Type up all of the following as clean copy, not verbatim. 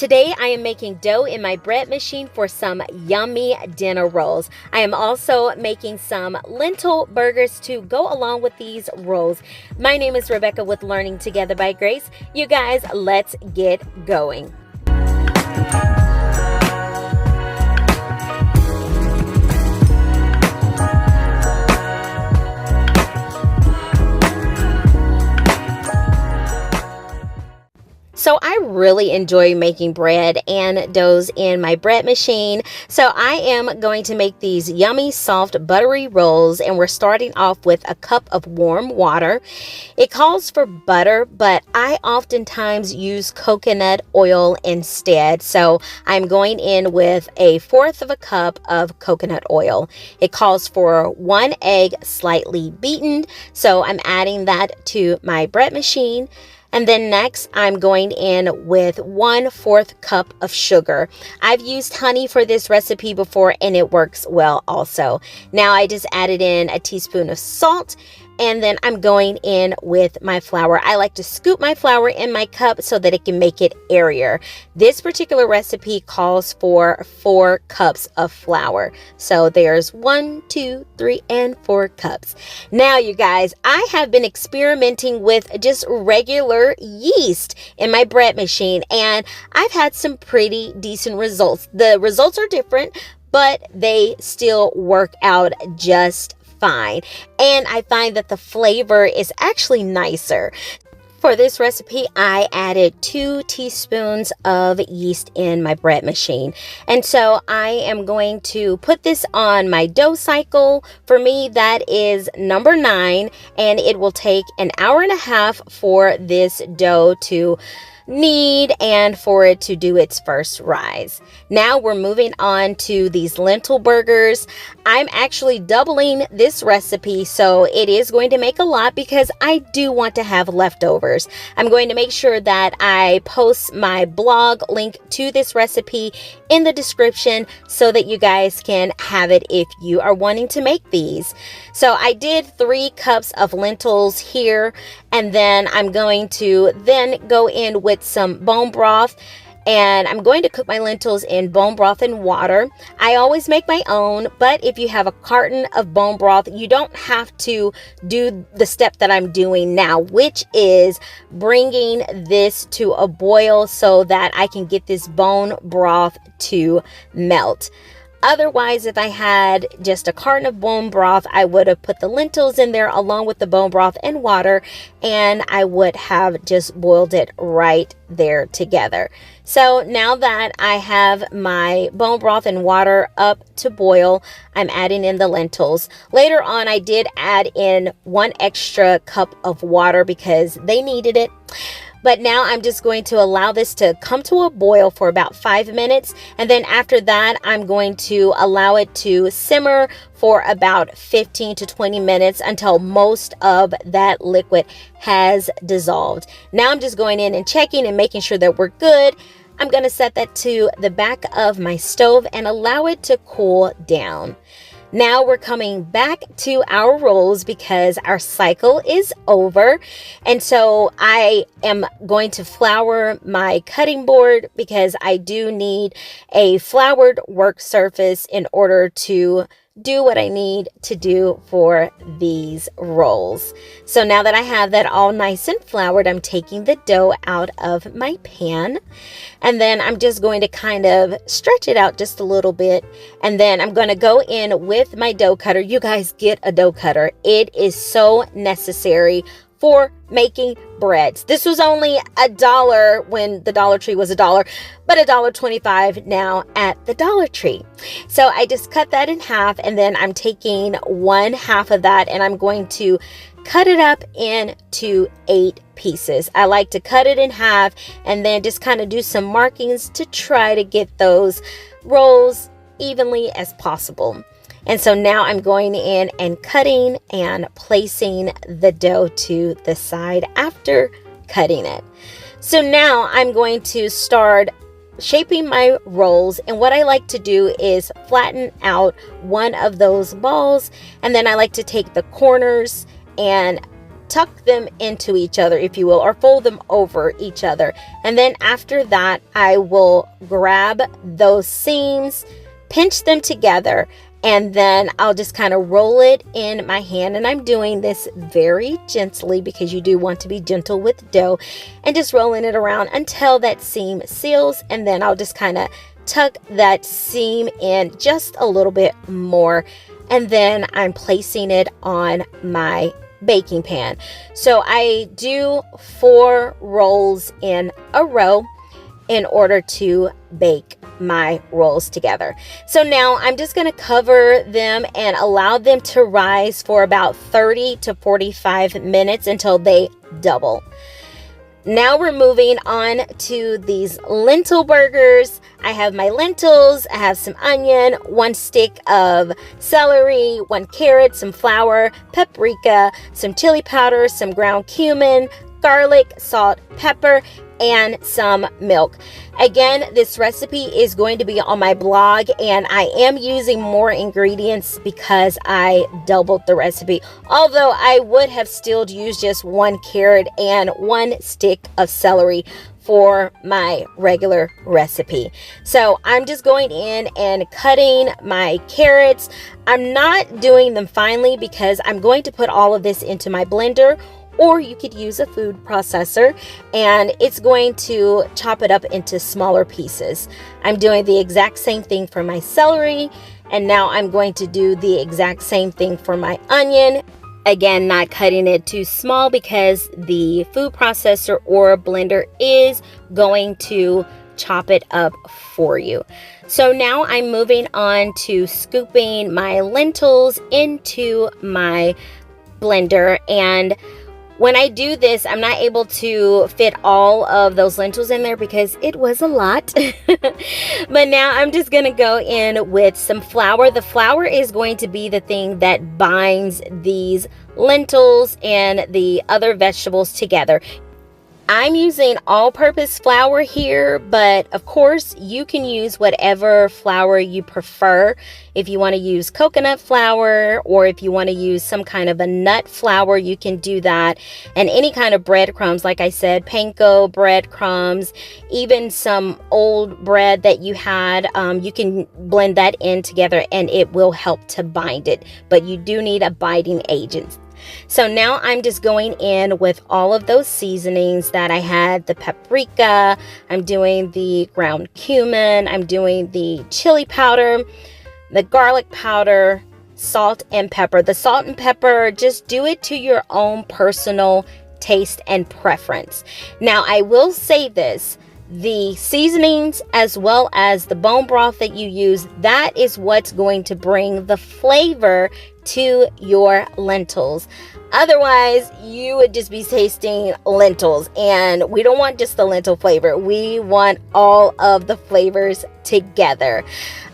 Today I am making dough in my bread machine for some yummy dinner rolls. I am also making some lentil burgers to go along with these rolls. My name is Rebekah with Learning Together by Grace. You guys, let's get going. So I really enjoy making bread and doughs in my bread machine. So I am going to make these yummy, soft, buttery rolls, and we're starting off with a cup of warm water. It calls for butter, but I oftentimes use coconut oil instead. So I'm going in with 1/4 of a cup of coconut oil. It calls for 1 egg slightly beaten. So I'm adding that to my bread machine. And then next, I'm going in with 1/4 cup of sugar. I've used honey for this recipe before and it works well also. Now I just added in a teaspoon of salt, and then I'm going in with my flour. I like to scoop my flour in my cup so that it can make it airier. This particular recipe calls for 4 cups of flour. So there's 1, 2, 3, and 4 cups. Now, you guys, I have been experimenting with just regular yeast in my bread machine, and I've had some pretty decent results. The results are different, but they still work out just fine. And I find that the flavor is actually nicer. For this recipe, I added 2 teaspoons of yeast in my bread machine. And so I am going to put this on my dough cycle. For me, that is number 9, and it will take an hour and a half for this dough to knead and for it to do its first rise. Now we're moving on to these lentil burgers. I'm actually doubling this recipe, so it is going to make a lot because I do want to have leftovers. I'm going to make sure that I post my blog link to this recipe in the description so that you guys can have it if you are wanting to make these. So I did 3 cups of lentils here, and then I'm going to then go in with some bone broth, and I'm going to cook my lentils in bone broth and water. I always make my own, but if you have a carton of bone broth, you don't have to do the step that I'm doing now, which is bringing this to a boil so that I can get this bone broth to melt. Otherwise, if I had just a carton of bone broth, I would have put the lentils in there along with the bone broth and water, and I would have just boiled it right there together. So now that I have my bone broth and water up to boil, I'm adding in the lentils. Later on, I did add in 1 extra cup of water because they needed it. But now I'm just going to allow this to come to a boil for about 5 minutes. And then after that, I'm going to allow it to simmer for about 15 to 20 minutes until most of that liquid has dissolved. Now I'm just going in and checking and making sure that we're good. I'm going to set that to the back of my stove and allow it to cool down. Now we're coming back to our rolls because our cycle is over. And so I am going to flour my cutting board because I do need a floured work surface in order to do what I need to do for these rolls. So now that I have that all nice and floured, I'm taking the dough out of my pan, and then I'm just going to kind of stretch it out just a little bit, and then I'm going to go in with my dough cutter. You guys, get a dough cutter. It is so necessary for making breads. This was only $1 when the Dollar Tree was $1, but $1.25 now at the Dollar Tree. So I just cut that in half, and then I'm taking 1/2 of that and I'm going to cut it up into 8 pieces. I like to cut it in half and then just kind of do some markings to try to get those rolls evenly as possible. And so now I'm going in and cutting and placing the dough to the side after cutting it. So now I'm going to start shaping my rolls, and what I like to do is flatten out one of those balls, and then I like to take the corners and tuck them into each other, if you will, or fold them over each other. And then after that, I will grab those seams, pinch them together, and then I'll just kind of roll it in my hand. And I'm doing this very gently because you do want to be gentle with dough, and just rolling it around until that seam seals. And then I'll just kind of tuck that seam in just a little bit more. And then I'm placing it on my baking pan. So I do 4 rolls in a row in order to bake my rolls together. So now I'm just going to cover them and allow them to rise for about 30 to 45 minutes until they double. Now we're moving on to these lentil burgers. I have my lentils, I have some onion, 1 stick of celery, 1 carrot, some flour, paprika, some chili powder, some ground cumin, garlic, salt, pepper, and some milk. Again, this recipe is going to be on my blog, and I am using more ingredients because I doubled the recipe. Although I would have still used just 1 carrot and 1 stick of celery for my regular recipe. So I'm just going in and cutting my carrots. I'm not doing them finely because I'm going to put all of this into my blender, or you could use a food processor, and it's going to chop it up into smaller pieces. I'm doing the exact same thing for my celery, and now I'm going to do the exact same thing for my onion. Again, not cutting it too small because the food processor or blender is going to chop it up for you. So now I'm moving on to scooping my lentils into my blender, and when I do this, I'm not able to fit all of those lentils in there because it was a lot. But now I'm just going to go in with some flour. The flour is going to be the thing that binds these lentils and the other vegetables together. I'm using all-purpose flour here, but of course you can use whatever flour you prefer. If you want to use coconut flour, or if you want to use some kind of a nut flour, you can do that. And any kind of breadcrumbs, like I said, panko breadcrumbs, even some old bread that you had, you can blend that in together and it will help to bind it. But you do need a binding agent. So now I'm just going in with all of those seasonings that I had, the paprika, I'm doing the ground cumin, I'm doing the chili powder, the garlic powder, salt and pepper. The salt and pepper, just do it to your own personal taste and preference. Now I will say this, the seasonings as well as the bone broth that you use, that is what's going to bring the flavor to your lentils. Otherwise, you would just be tasting lentils, and we don't want just the lentil flavor. We want all of the flavors together.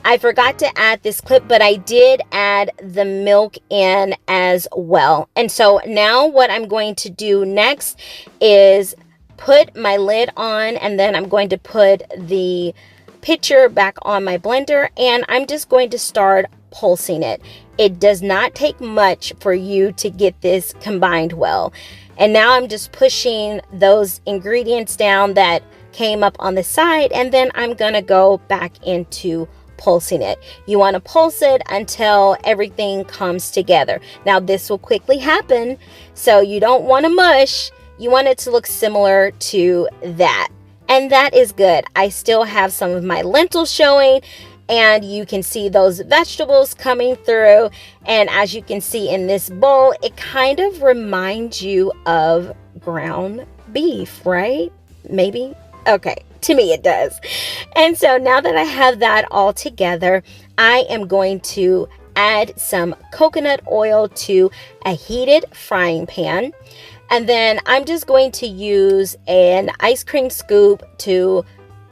I forgot to add this clip, but I did add the milk in as well. And so now what I'm going to do next is put my lid on, and then I'm going to put the pitcher back on my blender, and I'm just going to start pulsing it. It does not take much for you to get this combined well. And now I'm just pushing those ingredients down that came up on the side, and then I'm gonna go back into pulsing it. You want to pulse it until everything comes together. Now this will quickly happen, so you don't want to mush. You want it to look similar to that, and that is good. I still have some of my lentils showing, and you can see those vegetables coming through. And as you can see in this bowl, it kind of reminds you of ground beef, right? Maybe? Okay, to me it does. And so now that I have that all together, I am going to add some coconut oil to a heated frying pan. And then I'm just going to use an ice cream scoop to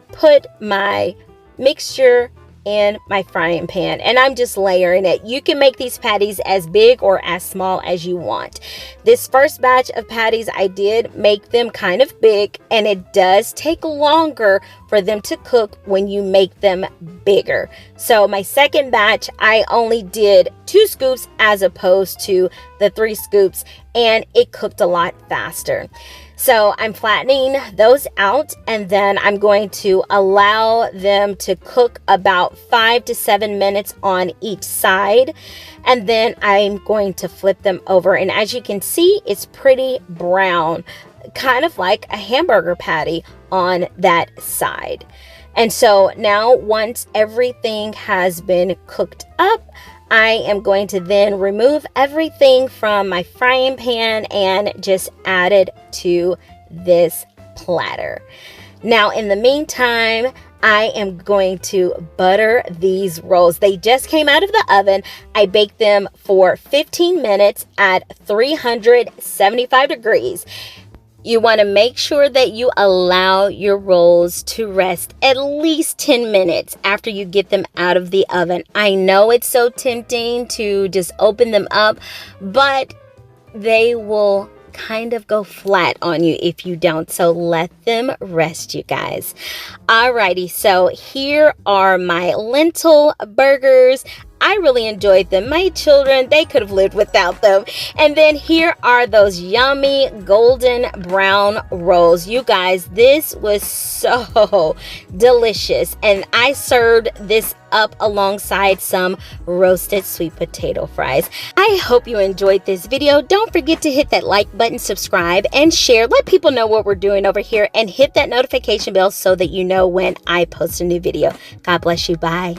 put my mixture in my frying pan, and I'm just layering it. You can make these patties as big or as small as you want. This first batch of patties, I did make them kind of big, and it does take longer for them to cook when you make them bigger. So my second batch, I only did 2 scoops as opposed to the 3 scoops, and it cooked a lot faster. So I'm flattening those out, and then I'm going to allow them to cook about 5 to 7 minutes on each side. And then I'm going to flip them over. And as you can see, it's pretty brown, kind of like a hamburger patty on that side. And so now once everything has been cooked up, I am going to then remove everything from my frying pan and just add it to this platter. Now, in the meantime, I am going to butter these rolls. They just came out of the oven. I baked them for 15 minutes at 375 degrees. You want to make sure that you allow your rolls to rest at least 10 minutes after you get them out of the oven. I know it's so tempting to just open them up, but they will kind of go flat on you if you don't. So let them rest, you guys. Alrighty, so here are my lentil burgers. I really enjoyed them. My children, they could have lived without them. And then here are those yummy golden brown rolls. You guys, this was so delicious. And I served this up alongside some roasted sweet potato fries. I hope you enjoyed this video. Don't forget to hit that like button, subscribe, and share. Let people know what we're doing over here, and hit that notification bell so that you know when I post a new video. God bless you. Bye.